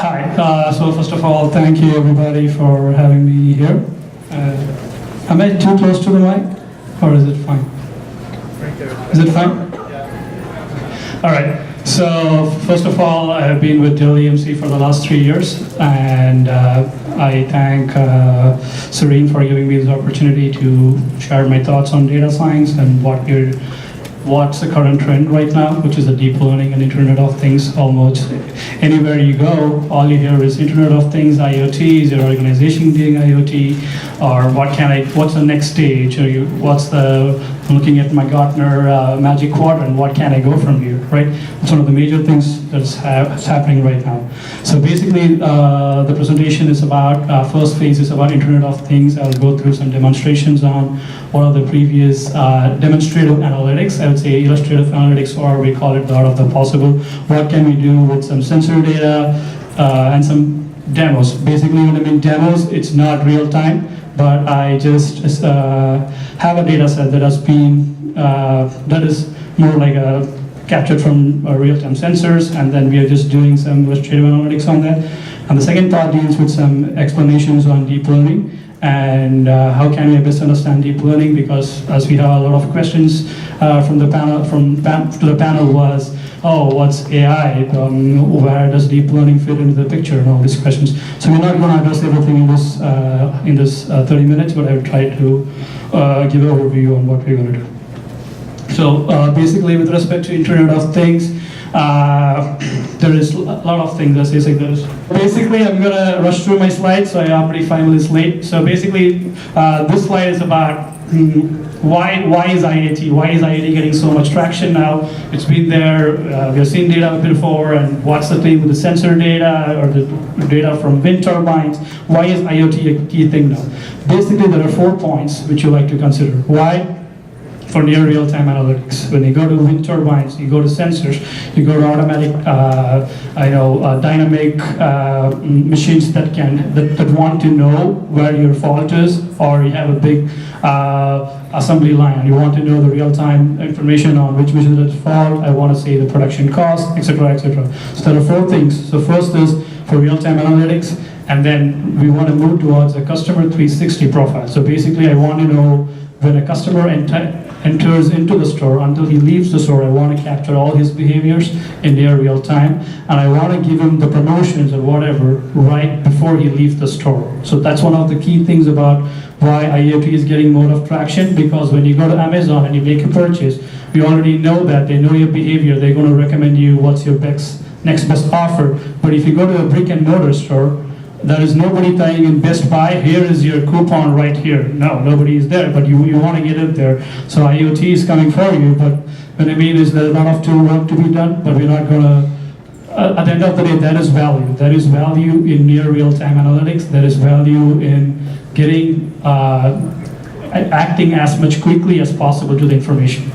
Hi. So first of all, thank you everybody for having me here. Am I too close to the mic, or is it fine? Is it fine? All right. So first of all, I have been with DELL EMC for the last 3 years, and I thank Serene for giving me this opportunity to share my thoughts on data science and what's the current trend right now, which is the deep learning and Internet of Things. Almost anywhere you go, all you hear is Internet of Things, IoT. Is your organization doing IoT? Or what's the next stage? I'm looking at my Gartner Magic Quadrant, what can I go from here, right? It's one of the major things that's happening right now. So basically, the presentation is about, first phase is about Internet of Things. I'll go through some demonstrations on what are the previous demonstrative analytics. I would say illustrative analytics, or we call it the art of the possible. What can we do with some sensor data and some demos? Basically, when I mean demos, it's not real time, but I just have a data set that has been, that is more like captured from real-time sensors, and then we are just doing some illustrative analytics on that. And the second part deals with some explanations on deep learning and how can we best understand deep learning, because as we have a lot of questions from the panel was, oh, what's AI? Where does deep learning fit into the picture, and all these questions. So we're not going to address everything in this 30 minutes, but I will try to give an overview on what we're going to do. So basically, with respect to Internet of Things, there is a lot of things as like this. Basically, I'm going to rush through my slides, so I'm already 5 minutes late. So basically, this slide is about why is IoT? Why is IoT getting so much traction now? It's been there, we have seen data before, and what's the thing with the sensor data or the data from wind turbines? Why is IoT a key thing now? Basically, there are 4 points which you like to consider. Why? For near real-time analytics. When you go to wind turbines, you go to sensors, you go to automatic, dynamic machines that want to know where your fault is, or you have a big assembly line and you want to know the real-time information on which machine is at fault. I want to say the production cost, etc., etc. So there are 4 things. So first is for real-time analytics, and then we want to move towards a customer 360 profile. So basically, I want to know when a customer enters into the store until he leaves the store, I want to capture all his behaviors in near real time, and I want to give him the promotions or whatever right before he leaves the store. So that's one of the key things about why IoT is getting more of traction, because when you go to Amazon and you make a purchase, we already know that they know your behavior, they're going to recommend you what's your next best offer. But if you go to a brick and mortar store, there is nobody tying in Best Buy, here is your coupon right here. No, nobody is there, but you want to get it there. So IoT is coming for you, but what I mean is there's a lot of tool work to be done, but we're not going to, at the end of the day, that is value. There is value in near real-time analytics. There is value in getting, acting as much quickly as possible to the information.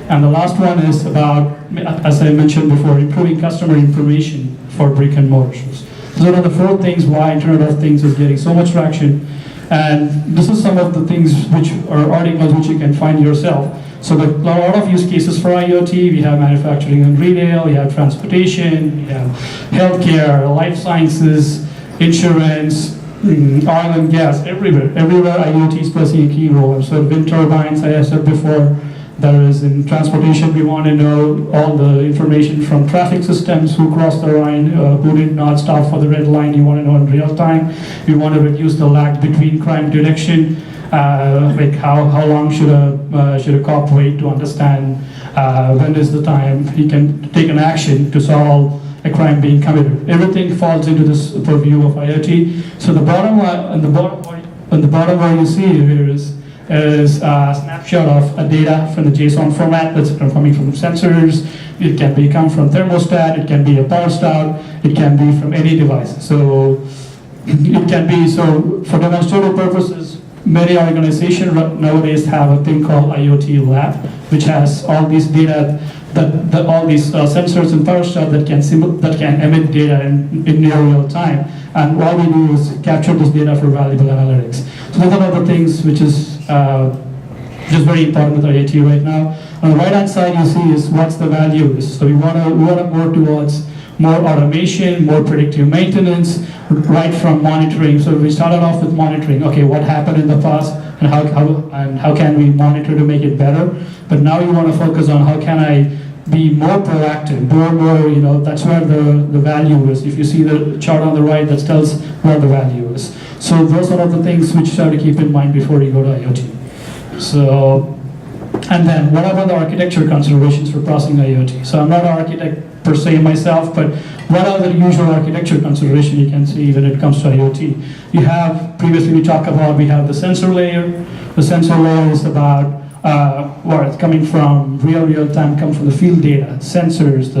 And the last one is about, as I mentioned before, improving customer information for brick and mortar stores. Those are the 4 things why Internet of Things is getting so much traction. And this is some of the things which are articles which you can find yourself. So a lot of use cases for IoT. We have manufacturing and retail, we have transportation, we have healthcare, life sciences, insurance, oil and gas, everywhere. Everywhere IoT is playing a key role. So wind turbines, I said before. There is in transportation, we want to know all the information from traffic systems, who crossed the line, who did not stop for the red line. You want to know in real time. We want to reduce the lag between crime detection. Like how long should a cop wait to understand when is the time he can take an action to solve a crime being committed. Everything falls into this purview of IoT. So the bottom line, on the bottom where you see here is a snapshot of data from the JSON format that's coming from sensors. It can come from thermostat, it can be a power stout, it can be from any device. So it can be, so for demonstrative purposes, many organizations nowadays have a thing called IoT Lab, which has all these data, all these sensors and power stout that can emit data in near real time. And all we do is capture this data for valuable analytics. So those are the things which is just very important with IoT right now. On the right hand side you see is what's the value is. So we want to go towards more automation, more predictive maintenance, right from monitoring. So we started off with monitoring. Okay, what happened in the past, and how can we monitor to make it better? But now you want to focus on how can I be more proactive, more, that's where the value is. If you see the chart on the right, that tells where the value is. So those are the things which you have to keep in mind before you go to IoT. So, and then what about the architecture considerations for processing IoT? So I'm not an architect per se myself, but what are the usual architecture considerations you can see when it comes to IoT? You have, previously we talked about, we have the sensor layer. The sensor layer is about where it's coming from, real time, comes from the field data, sensors,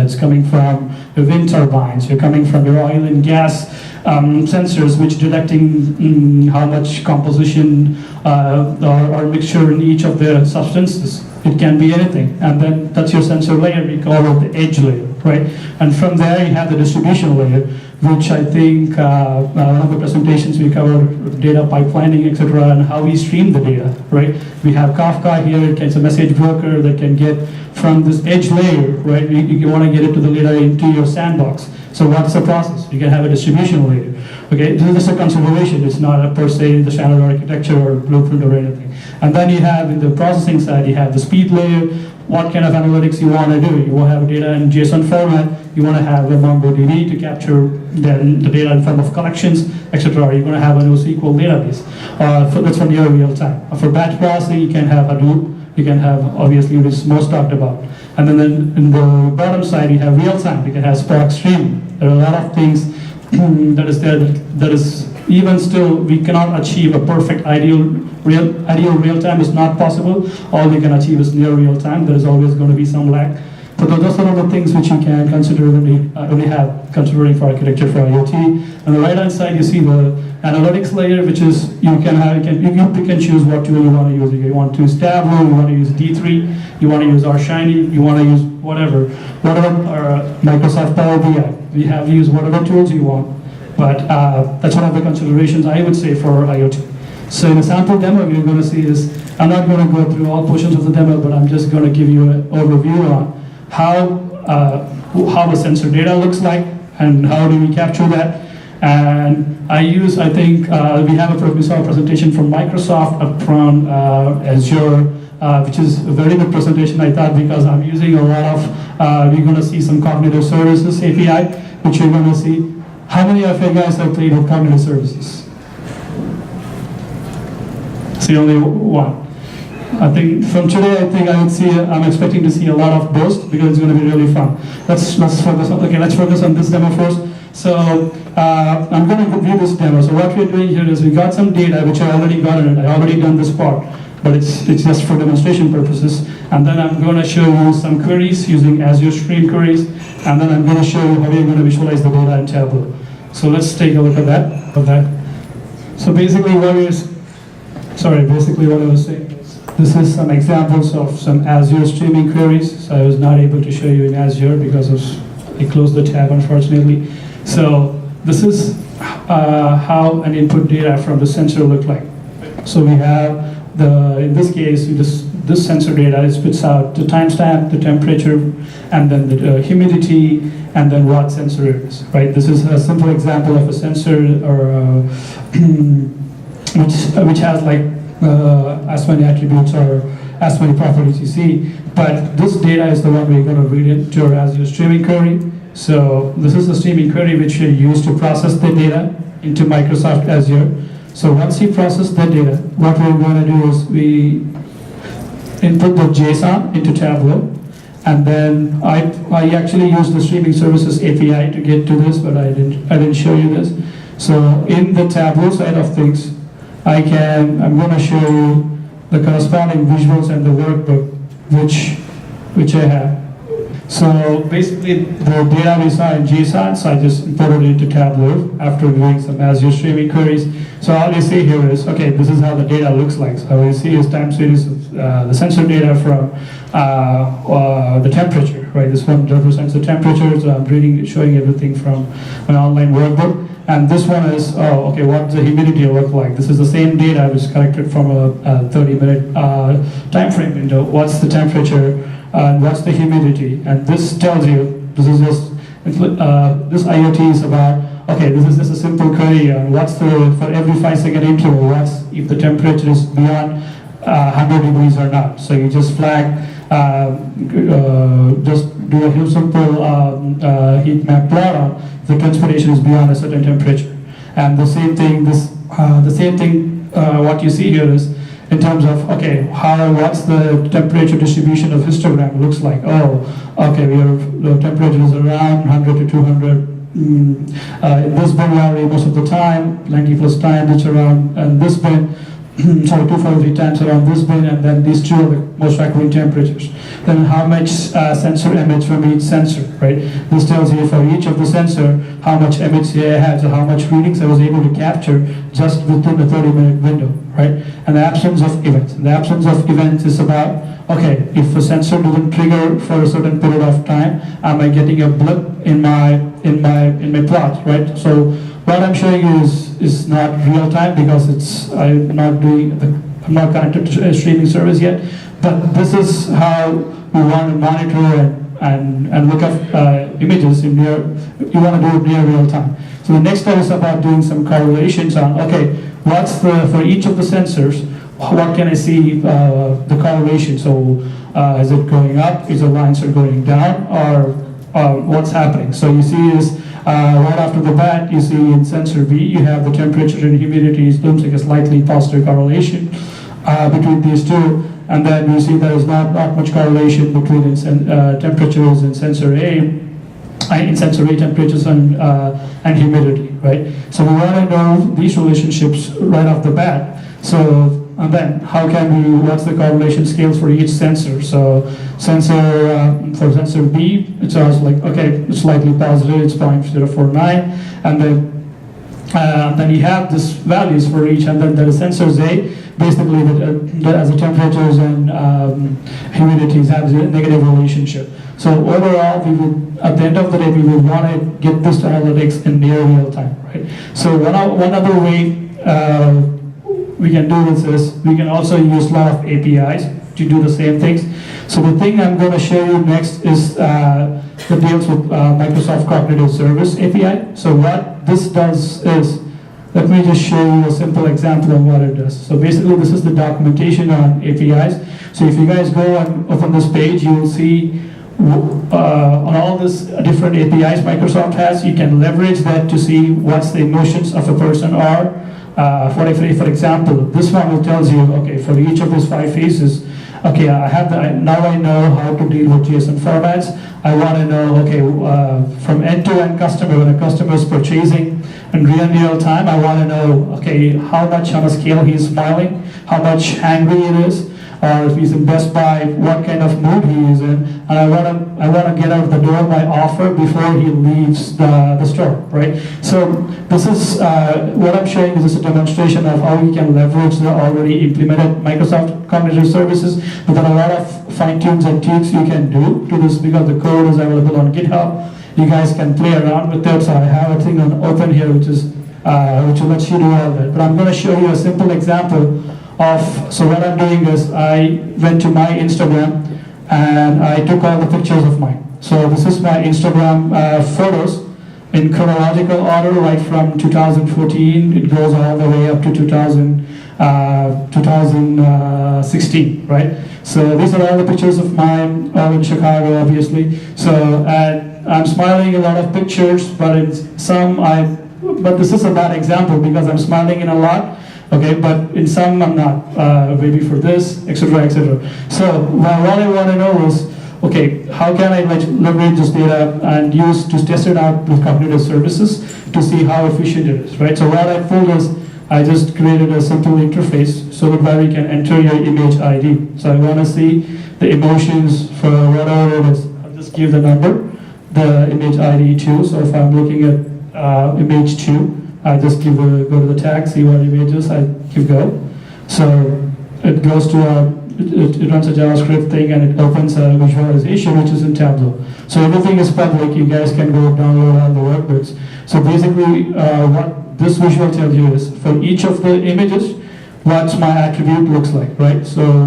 it's coming from the wind turbines, you're coming from your oil and gas sensors, which detecting how much composition or mixture in each of the substances. It can be anything, and then that's your sensor layer, we call it the edge layer, right? And from there you have the distribution layer, which I think one of the presentations we covered data pipelining, etc., and how we stream the data, right? We have Kafka here, it's a message broker that can get from this edge layer, right? You want to get it to the data into your sandbox. So what's the process? You can have a distribution layer. Okay, this is just a consideration. It's not a per se the standard architecture or blueprint or anything. And then you have in the processing side, you have the speed layer. What kind of analytics you want to do? You want to have data in JSON format. You want to have a MongoDB to capture then the data in form of collections, etc. You're going to have a NoSQL database. That's for near real time. For batch processing, you can have Hadoop. You can have, obviously, which is most talked about. And then in the bottom side, you have real time. You can have Spark Stream. There are a lot of things that is there that is even still we cannot achieve a perfect ideal real time is not possible. All we can achieve is near real time. There is always going to be some lag. But those are the things which you can consider when you have considering for architecture for IoT. On the right hand side, you see the analytics layer, which is you pick and choose what tool you want to use. You want to use Tableau, you want to use D3, you want to use RShiny, you want to use whatever Microsoft Power BI. We have used whatever tools you want, but that's one of the considerations I would say for IoT. So in a sample demo, you're going to see is, I'm not going to go through all portions of the demo, but I'm just going to give you an overview on how the sensor data looks like and how do we capture that. And I think we have we saw a presentation from Microsoft up from Azure, which is a very good presentation, I thought, because I'm using a lot of, we're going to see some cognitive services API, which you're going to see. How many of you guys have played with cognitive services? See, only one. I think from today, I'm expecting to see a lot of those because it's going to be really fun. Let's focus on this demo first. So I'm going to review this demo. So what we're doing here is we got some data which I already got in it. I already done this part, but it's just for demonstration purposes. And then I'm going to show you some queries using Azure Stream queries, and then I'm going to show you how we're going to visualize the data in Tableau. So let's take a look at that. So basically what I was saying is this is some examples of some Azure streaming queries. So I was not able to show you in Azure because I closed the tab, unfortunately. So this is how an input data from the sensor look like. So we have in this case, this sensor data, it spits out the timestamp, the temperature, and then the humidity, and then what sensor it is, right? This is a simple example of a sensor or which has like as many attributes or as many properties you see. But this data is the one we're going to read into our Azure streaming query. So this is the streaming query which we use to process the data into Microsoft Azure. So once you process the data, what we're going to do is we input the JSON into Tableau, and then I actually use the streaming services API to get to this, but I didn't show you this. So in the Tableau side of things, I'm going to show you the corresponding visuals and the workbook which I have. So basically the data we saw in JSON, so I just imported it into Tableau after doing some Azure streaming queries. So all you see here is, okay, this is how the data looks like. So all you see is time series of the sensor data from the temperature, right? This one represents the temperature, so I'm showing everything from an online workbook. And this one is, okay, what does the humidity look like? This is the same data which is collected from a 30-minute time frame window. What's the temperature? And what's the humidity? And this tells you, this is just This IoT is about, okay, this is just a simple query. What's the, for every 5-second interval, what's if the temperature is beyond 100 degrees or not. So you just flag, just do a simple heat map plot on if the transpiration is beyond a certain temperature. And the same thing, what you see here is in terms of, okay, what's the temperature distribution of histogram looks like. Oh, okay, the temperature is around 100 to 200. In this bin valley, most of the time, 90 plus times it's around, and this bin, sorry, 243 times around this bin, and then these two are the most accurate temperatures. Then how much sensor emits from each sensor, right? This tells you for each of the sensor how much emits I had, so how much readings I was able to capture just within the 30-minute window, right? And the absence of events. The absence of events is about, okay, if a sensor doesn't trigger for a certain period of time, am I getting a blip in my plot, right? So what I'm showing you is not real time because I'm not connected to a streaming service yet. But this is how we want to monitor and look at images in you want to do it near real time. So the next step is about doing some correlations on, okay, what's for each of the sensors, what can I see the correlation? So is it going up? Is the lines are going down? Or what's happening? So you see is right after the bat, you see in sensor B, you have the temperature and humidity. It looks like a slightly positive correlation between these two. And then you see there is not much correlation between temperatures in sensor A, temperatures and humidity, right? So we want to know these relationships right off the bat. So, and then what's the correlation scales for each sensor? So for sensor B, it sounds like, okay, it's slightly positive, it's 0.049, and then you have these values for each, and then there is sensors A, basically as the temperatures and humidities have a negative relationship. So overall, at the end of the day, we would want to get this to analytics in near real time, right? So one other way we can do this is we can also use a lot of APIs to do the same things. So the thing I'm going to show you next is that deals with Microsoft Cognitive Service API. So what this does is, let me just show you a simple example of what it does. So basically this is the documentation on APIs. So if you guys go and open this page, you will see on all these different APIs Microsoft has, you can leverage that to see what's the emotions of a person are. For example, this one will tells you, okay, for each of these 5 phases, okay, now I know how to deal with JSON formats. I want to know, okay, from end-to-end customer, when a customer is purchasing in real time, I want to know, okay, how much on a scale he's smiling, how much angry it is, or if he's in Best Buy, what kind of mood he is in, and I want to get out the door my offer before he leaves the store, right? So this is what I'm showing is just a demonstration of how we can leverage the already implemented Microsoft Cognitive Services, but then a lot of fine tunes and tweaks you can do to this because the code is available on GitHub. You guys can play around with it. So I have a thing on open here, which lets you do all that. But I'm going to show you a simple example of, so what I'm doing is I went to my Instagram and I took all the pictures of mine. So this is my Instagram photos in chronological order, right from 2014, it goes all the way up to 2016, right? So these are all the pictures of mine, all in Chicago, obviously. So I'm smiling in a lot of pictures, but in some but this is a bad example because I'm smiling in a lot. Okay, but in some I'm not, maybe for this, etc., etc. So what I want to know is, okay, how can I leverage this data and use to test it out with cognitive services to see how efficient it is, right? So what I pulled is, I just created a simple interface so that we can enter your image ID. So I want to see the emotions for whatever it is. I'll just give the number, the image ID 2. So if I'm looking at image 2, I just go to the tag, see what images, I give go. So it goes to it runs a JavaScript thing and it opens a visualization which is in Tableau. So everything is public, you guys can go download all the workbooks. So basically what this visual tells you is for each of the images, what my attribute looks like, right? So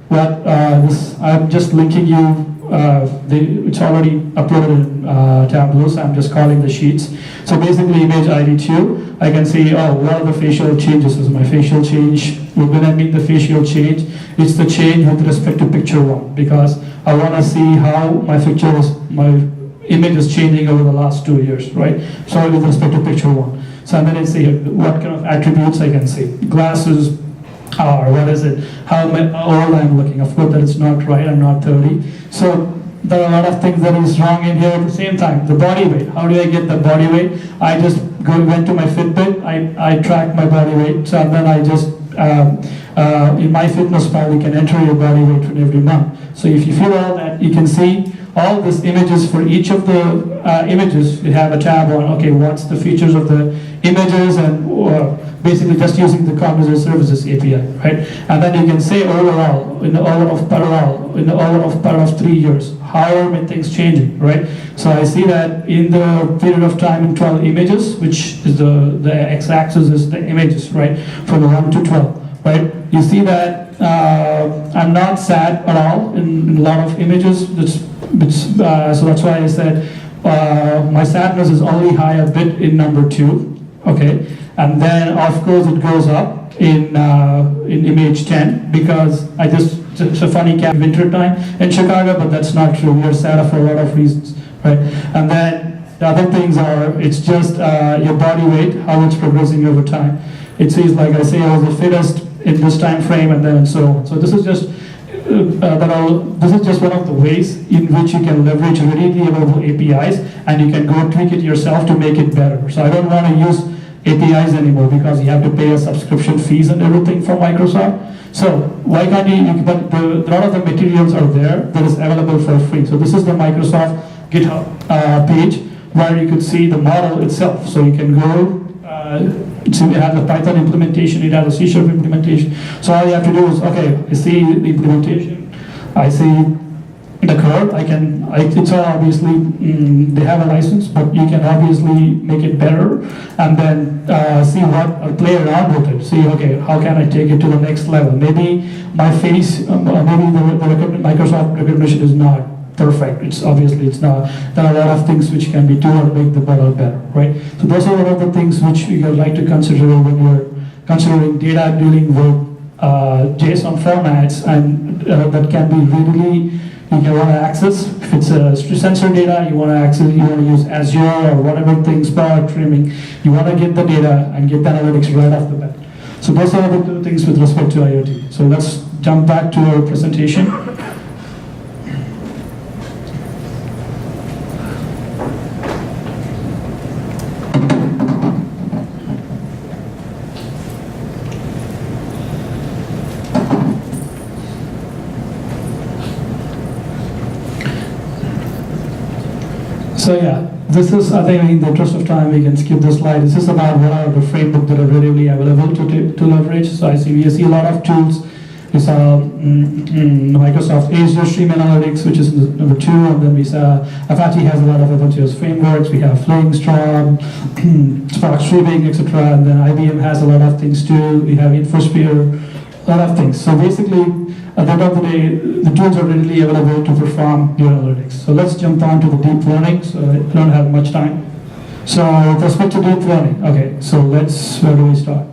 what I'm just linking you it's already uploaded in Tableau, so I'm just calling the sheets. So basically image ID 2, I can see, oh, what are the facial changes? This is my facial change. When I mean the facial change, it's the change with respect to picture 1, because I want to see how my image is changing over the last 2 years, right? So with respect to picture 1. So I'm going to see what kind of attributes I can see. Glasses, or what is it? How old I'm looking. Of course, that is not right. I'm not 30. So there are a lot of things that is wrong in here at the same time. The body weight. How do I get the body weight? I just went to my Fitbit. I track my body weight. So then I just in my fitness pal, you can enter your body weight for every month. So if you fill all that, you can see all these images. For each of the images, you have a tab on, okay, what's the features of the images, and basically just using the Cognitive Services API, right? And then you can say overall, in the order of 3 years, how are my things changing, right? So I see that in the period of time in 12 images, which is the x-axis is the images, right? From 1 to 12, right? You see that I'm not sad at all in a lot of images. So that's why I said my sadness is only high a bit in number 2, okay? And then of course it goes up in image 10, because it's a funny cap winter time in Chicago, but that's not true. We are sad for a lot of reasons, right? And then the other things are, it's just your body weight, how it's progressing over time. It says, like I say, I was the fittest in this time frame, and then so on. So this is just this is just one of the ways in which you can leverage readily available APIs, and you can go tweak it yourself to make it better. So I don't want to use APIs anymore, because you have to pay a subscription fees and everything from Microsoft. So why can't but a lot of the materials are there that is available for free. So this is the Microsoft GitHub page where you could see the model itself. So you can go, it has a Python implementation, it has a C# implementation. So all you have to do is, okay, I see the implementation, I see the code, it's all obviously, they have a license, but you can obviously make it better, and then see play around with it. See, okay, how can I take it to the next level? Maybe my face, maybe the Microsoft recognition is not perfect. It's not. There are a lot of things which can be done to make the model better, right? So those are one of the things which you would like to consider when you're considering data dealing with JSON formats, and that can be readily. You want to access, if it's a sensor data, you want to access, you want to use Azure or whatever things, power trimming, you want to get the data and get the analytics right off the bat. So those are the two things with respect to IoT. So let's jump back to our presentation. So yeah, this is, I think in the interest of time, we can skip this slide. This is about what are the frameworks that are readily available to leverage. So we see a lot of tools. We saw Microsoft Azure Stream Analytics, which is number 2, and then we saw Apache has a lot of Apache's frameworks. We have Fling, Storm, Spark Streaming, etc. And then IBM has a lot of things too. We have InfoSphere, a lot of things. So basically, at the end of the day, the tools are readily available to perform your analytics. So let's jump on to the deep learning. So I don't have much time. So with respect to deep learning, okay, so where do we start?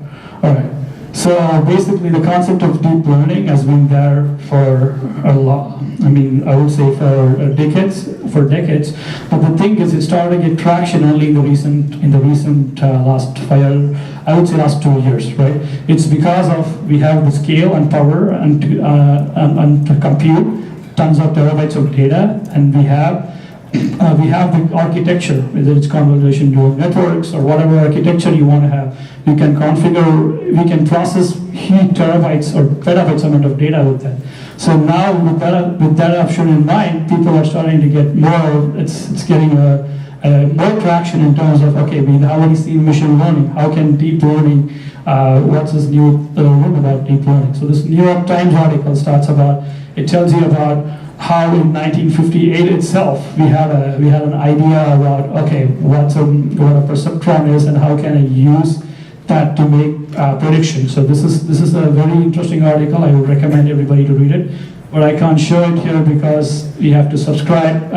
All right. So basically the concept of deep learning has been there for a lot, I would say for decades. But the thing is, it started to get traction only in the recent last 2 years, right? It's because of we have the scale and power and to compute tons of terabytes of data, and we have the architecture, whether it's convolution neural networks or whatever architecture you want to have. You can configure, we can process huge terabytes or petabytes amount of data with that. So now with that option in mind, people are starting to get more, it's getting more traction in terms of, okay, we've already seen machine learning. How can deep learning, what's this new room about deep learning? So this New York Times article it tells you about how in 1958 itself, we had an idea about, okay, what a perceptron is and how can I use that to make predictions. So this is a very interesting article. I would recommend everybody to read it. but I can't show it here because we have to subscribe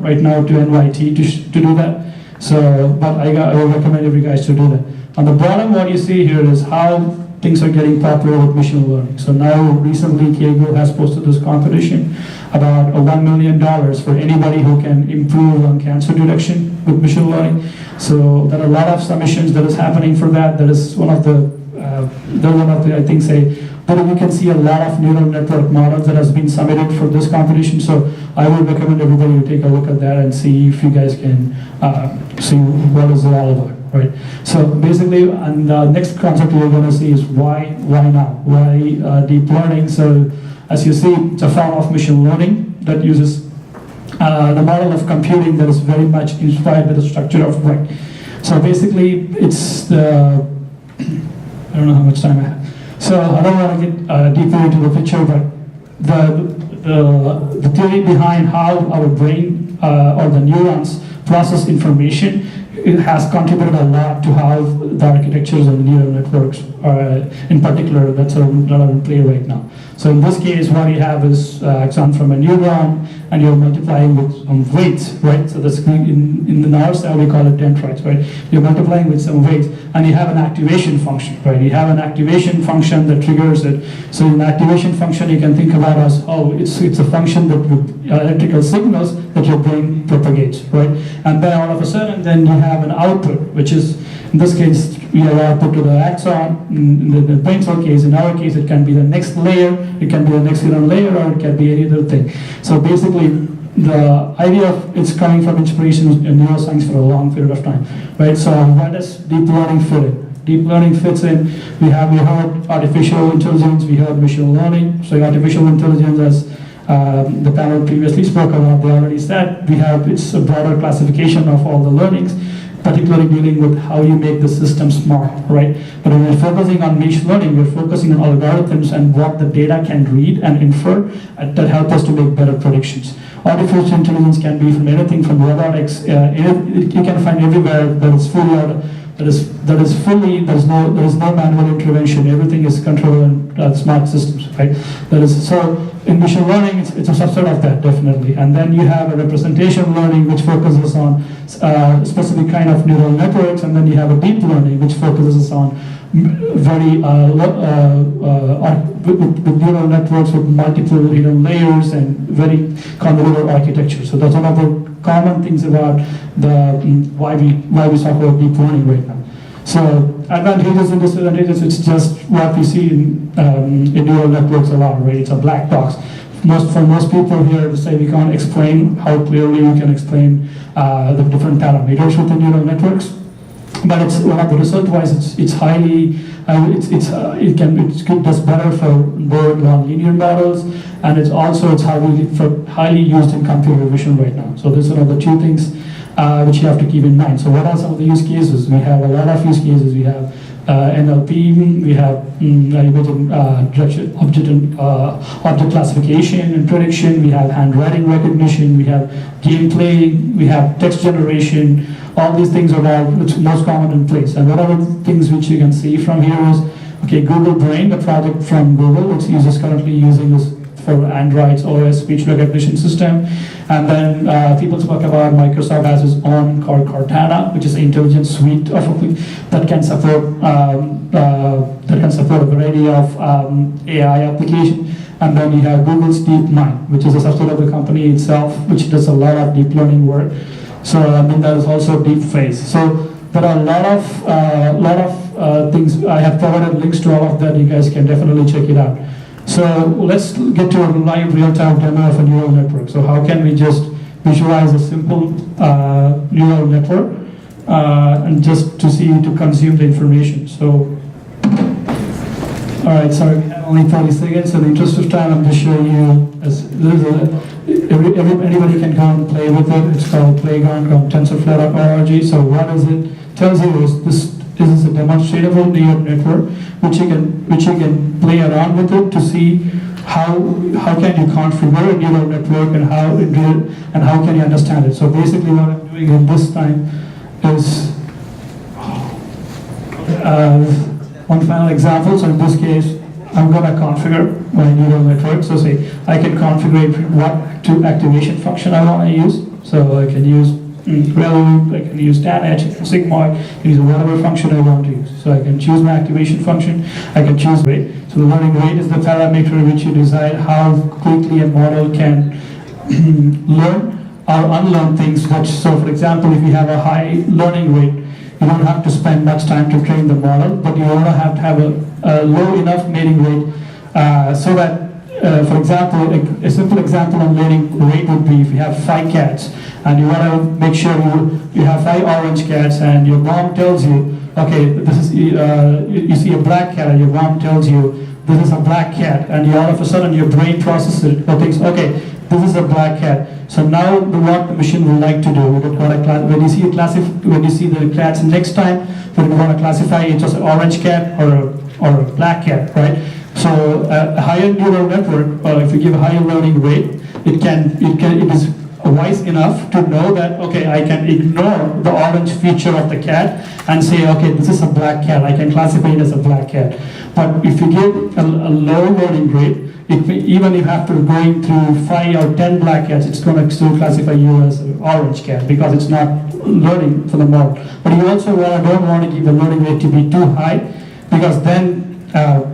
right now to NYT to do that. So, but I would recommend you guys to do that. On the bottom, what you see here is how things are getting popular with machine learning. So now, recently, Kaggle has posted this competition about $1 million for anybody who can improve on cancer detection with machine learning. So there are a lot of submissions that is happening for that. That is one of the, I think, but you can see a lot of neural network models that has been submitted for this competition. So I would recommend everybody to take a look at that and see if you guys can see what is it all about. Right. So basically, and the next concept you're going to see is why now? Why deep learning? So as you see, it's a form of machine learning that uses the model of computing that is very much inspired by the structure of brain. So basically, it's the, I don't know how much time I have. So I don't want to get deeper into the picture, but the theory behind how our brain or the neurons process information, it has contributed a lot to how the architectures of the neural networks, in particular, that's in play right now. So in this case, what you have is axon from a neuron, and you're multiplying with some weights, right? So that's in the our style we call it dendrites, right? You're multiplying with some weights, and you have an activation function, right? You have an activation function that triggers it. So in the activation function, you can think about as, oh, it's a function that with electrical signals that your brain propagates, right? And then all of a sudden, then you have an output, which is, in this case, we have output to the axon. In the brain cell case, in our case, it can be the next layer, it can be the next hidden layer, or it can be any other thing. So basically, the idea of it's coming from inspiration in neuroscience for a long period of time, right? So where does deep learning fit in? Deep learning fits in. We heard artificial intelligence, we heard machine learning. So artificial intelligence, as the panel previously spoke about, they already said, it's a broader classification of all the learnings, particularly dealing with how you make the system smart, right? But when we're focusing on machine learning, we're focusing on algorithms and what the data can read and infer that help us to make better predictions. Artificial intelligence can be from anything from robotics. You can find everywhere that is fully there's no manual intervention. Everything is controlled in smart systems, right? So in machine learning, it's a subset of that, definitely. And then you have a representation learning, which focuses on specific kind of neural networks, and then you have a deep learning, which focuses on very with neural networks with multiple layers and very convoluted architecture. So that's one of the common things about the why we talk about deep learning right now. So advantages and disadvantages, it's just what we see in neural networks a lot, right? It's a black box. For most people here to say we can't explain how clearly we can explain the different parameters within neural networks. But it's one of the result-wise, it's highly, it does better for both non-linear models, and it's highly used in computer vision right now. So these are the two things which you have to keep in mind. So what are some of the use cases? We have a lot of use cases. We have NLP, we have object classification and prediction, we have handwriting recognition, we have gameplay, we have text generation. All these things are most common in place. And one of the things which you can see from here is, okay, Google Brain, the project from Google, which is currently using this for Android's OS speech recognition system. And then people spoke about Microsoft has its own called Cortana, which is an intelligence suite of that can support a variety of AI applications. And then you have Google's DeepMind, which is a subset of the company itself, which does a lot of deep learning work. So there is also deep phase. So there are a lot of things. I have provided links to all of that. You guys can definitely check it out. So let's get to a live real-time demo of a neural network. So how can we just visualize a simple neural network and just to consume the information? So, all right, sorry, we have only 30 seconds. So in the interest of time, I'm just showing you. Anybody can come and play with it. It's called Playground on TensorFlow.org. So what is it? Tells you is this is a demonstratable neural network which you can play around with it to see how can you configure a neural network and how can you understand it. So basically what I'm doing in this time is one final example. So in this case, I'm going to configure my neural network. So say I can configure what activation function I want to use. So I can use ReLU, I can use tanh, sigmoid, I can use whatever function I want to use. So I can choose my activation function, I can choose rate. So the learning rate is the parameter which you decide how quickly a model can learn or unlearn things. So for example, if you have a high learning rate, you don't have to spend much time to train the model, but you also have to have a low enough mating rate so that, for example, a simple example on learning rate would be if you have 5 cats and you want to make sure you have 5 orange cats and your mom tells you, okay, this is you see a black cat and your mom tells you this is a black cat, and all of a sudden your brain processes it or thinks, okay, this is a black cat. So now what the machine will like to do, when you see when you see the cats next time, when you want to classify it as an orange cat or a black cat, right? So a higher neural network, if you give a higher learning rate, it is wise enough to know that, okay, I can ignore the orange feature of the cat and say, okay, this is a black cat, I can classify it as a black cat. But if you give a low learning rate, even if after going through 5 or 10 black cats, it's going to still classify you as an orange cat because it's not learning for the model. But you also don't want to give the learning rate to be too high, because then you're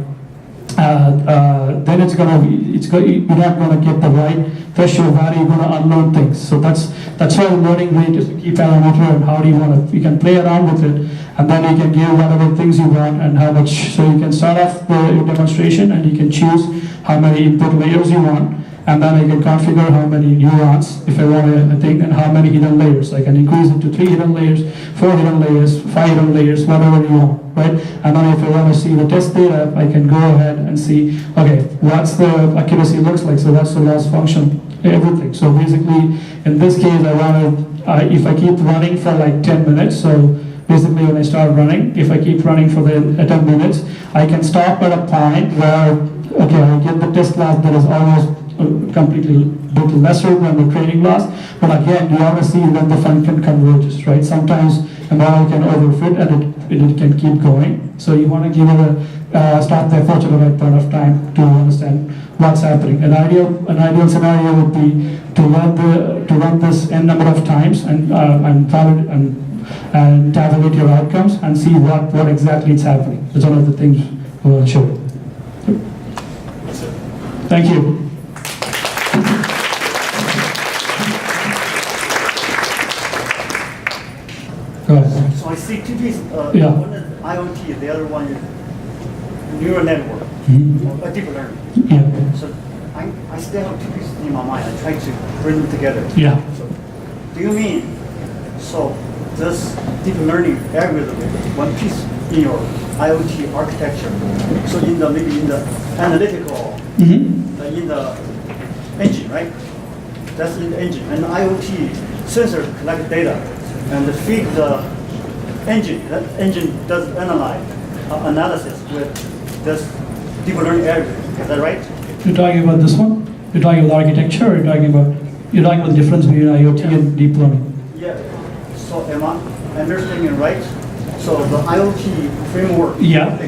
not going to get the right threshold value. You're going to unlearn things. So that's why the learning rate is a key parameter, and how do you want to, you can play around with it, and then you can give whatever things you want and how much. So you can start off the demonstration and you can choose how many input layers you want, and then I can configure how many neurons if I want a thing, and how many hidden layers. I can increase it to 3 hidden layers, 4 hidden layers, 5 hidden layers, whatever you want, right? And then if I want to see the test data, I can go ahead and see, okay, what's the accuracy looks like. So that's the loss function, everything. So basically, in this case, I want to, if I keep running for like 10 minutes, so basically when I start running, if I keep running for the 10 minutes, I can stop at a point where, okay, I get the test loss that is almost completely bit lesser than the training loss. But again, you want to see when the function converges, right? Sometimes a model can overfit and it can keep going. So you want to give it stop the effort at the right point of time to understand what's happening. An ideal scenario would be to run this n number of times and tabulate your outcomes and see what exactly is happening. That's one of the things we'll show you. Thank you. Go ahead. So I see 2 pieces. Yeah. One is IoT, the other one is neural network, or deep learning. Yeah. So I still have 2 pieces in my mind. I try to bring them together. Yeah. So do you mean, so this deep learning algorithm, one piece in your IoT architecture, so maybe in the analytical, in the engine, right? That's in the engine. And the IoT sensor collect data and feed the engine. That engine does analysis with this deep learning algorithm. Is that right? You're talking about this one? You're talking about architecture, or you're talking about the difference between IoT and deep learning? Yeah. So am I understanding right? So the IoT framework. Yeah.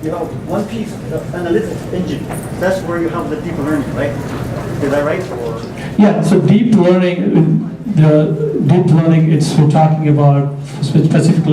You have one piece, the analytics engine. That's where you have the deep learning, right? Is that right? Or? Yeah. So deep learning, we're talking about specific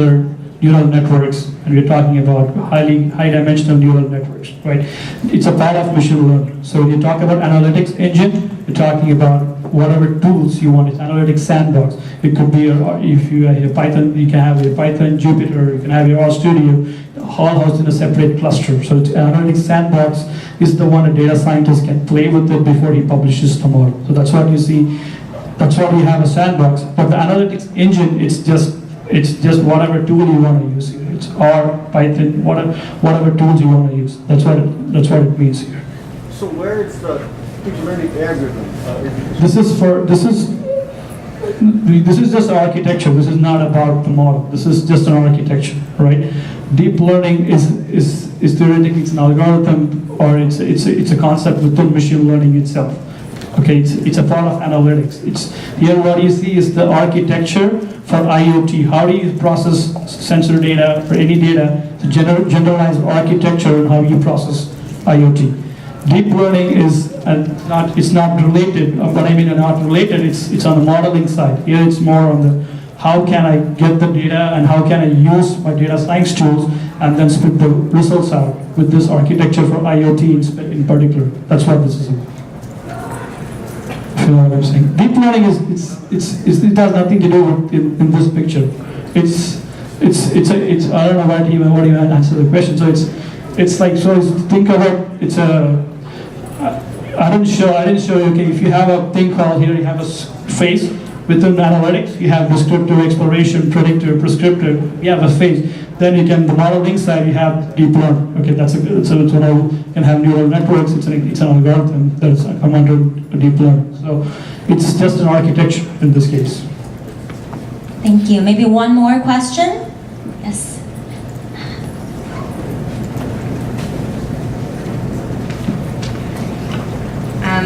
neural networks, and we're talking about high-dimensional neural networks, right? It's a part of machine learning. So when you talk about analytics engine, you're talking about whatever tools you want. It's analytics sandbox. It could be, if you have a Python, you can have a Python Jupyter, you can have your RStudio, all housed in a separate cluster. So it's analytics sandbox is the one a data scientist can play with it before he publishes tomorrow. So that's what you see. That's why we have a sandbox. But the analytics engine, it's just whatever tool you want to use. It's R, Python, whatever tools you want to use. That's what it means here. So where is the deep learning algorithm? This is just architecture. This is not about the model. This is just an architecture, right? Deep learning is theoretically it's an algorithm, or it's a concept within machine learning itself. Okay, it's a part of analytics. Here what you see is the architecture for IoT. How do you process sensor data or any data? It's a generalized architecture and how you process IoT. Deep learning is it's not related. What I mean not related, it's on the modeling side. Here it's more on the how can I get the data and how can I use my data science tools and then spit the results out with this architecture for IoT in particular. That's what this is about. If you know what I'm saying. Deep learning it has nothing to do with in this picture. It's I don't know what you answer the question. So it's like, so think about it's a. I didn't show you. Okay, if you have a thing called here, you have a phase within analytics. You have descriptive, exploration, predictive, prescriptive. You have a phase. Then you can the modeling side. You have deep learning. Okay, that's a good. So it's when I can have neural networks. It's an algorithm that's come under deep learning. So it's just an architecture in this case. Thank you. Maybe one more question. Yes.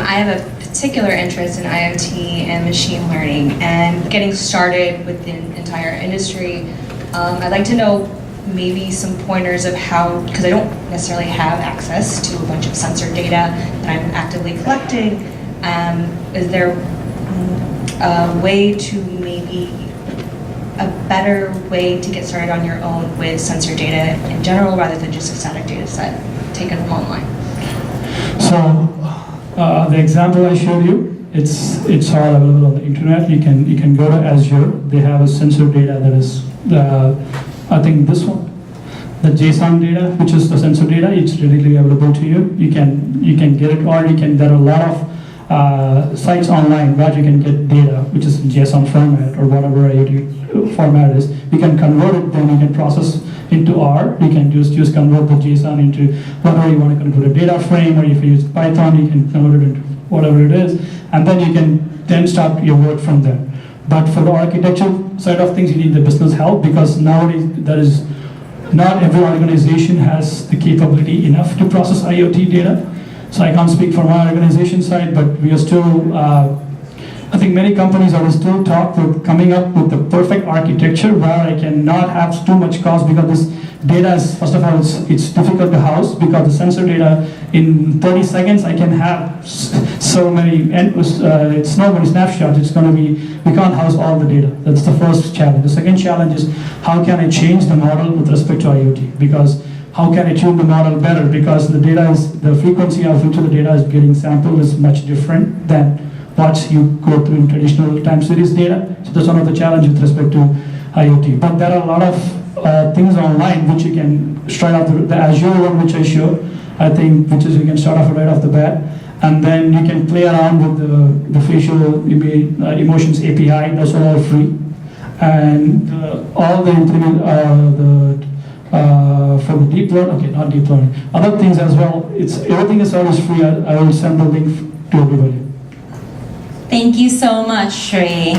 I have a particular interest in IoT and machine learning and getting started with the entire industry. I'd like to know maybe some pointers of how, because I don't necessarily have access to a bunch of sensor data that I'm actively collecting. Is there a way to maybe a better way to get started on your own with sensor data in general rather than just a static data set taken from online? So the example I showed you, it's all available on the internet. You can go to Azure. They have a sensor data that is I think this one, the JSON data, which is the sensor data. It's readily available to you. You can get it, or there are a lot of sites online where you can get data, which is in JSON format or whatever IoT format is. You can convert it, then you can process into R. You can just convert the JSON into whatever you want to convert a data frame, or if you use Python, you can convert it into whatever it is, and then you can then start your work from there. But for the architecture side of things, you need the business help, because nowadays not every organization has the capability enough to process IoT data. So I can't speak for my organization side, but we are still, I think many companies are still coming up with the perfect architecture where I cannot have too much cost, because this data is, first of all, it's difficult to house, because the sensor data in 30 seconds I can have so many, it's not many snapshots. It's going to be, we can't house all the data. That's the first challenge. The second challenge is how can I change the model with respect to IoT, because how can I tune the model better, because the frequency of which of the data is getting sampled is much different than what you go through in traditional time series data. So that's one of the challenges with respect to IoT. But there are a lot of things online which you can straight off the Azure one, which I showed, I think, which is you can start off right off the bat, and then you can play around with the facial emotions API. Those are all free, and all the for the deep learning, okay, not deep learning, other things as well. Everything is always free. I will send the link to everybody. Thank you so much, Sri.